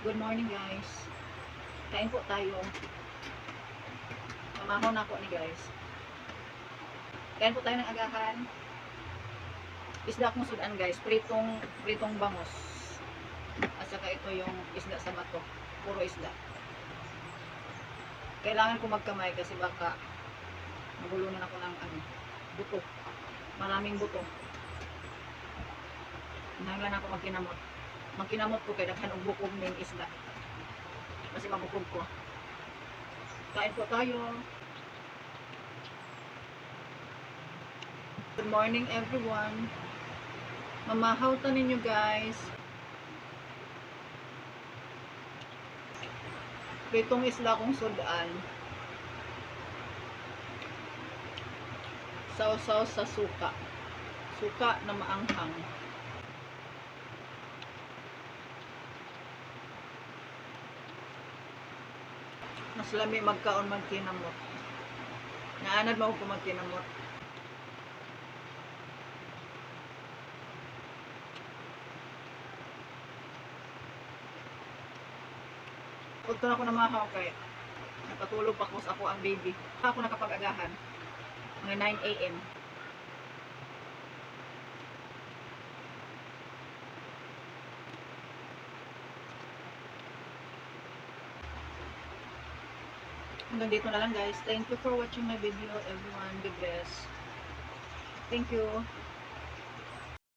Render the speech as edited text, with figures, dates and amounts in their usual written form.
Good morning guys. Kain po tayo. Mamahaw na po ni guys. Kain po tayo ng agahan. Isda akong sudan guys. Pritong bangos. At saka ito yung isda sa bato. Puro isda. Kailangan ko magkamay kasi baka magulunan ako ng buto. Maraming buto. Nanglan ako magkinamot. Magkinamot ko kaya daghan og bukog ning isda. Kasi mabukog ko. Kain po tayo. Good morning everyone. Mamahaw ta ninyo guys. Pritong isda kong sudan. Sausaw sa suka. Suka na maanghang. Mas lami magkaon magkinamot. Naanad mo ko magkinamot. Huwag ko na ako namahaw kay nakatulog pa ko sa ako ang baby. Ako nakapag-agahan. Mga 9 AM. Hanggang dito na lang guys. Thank you for watching my video everyone. Be blessed. Thank you.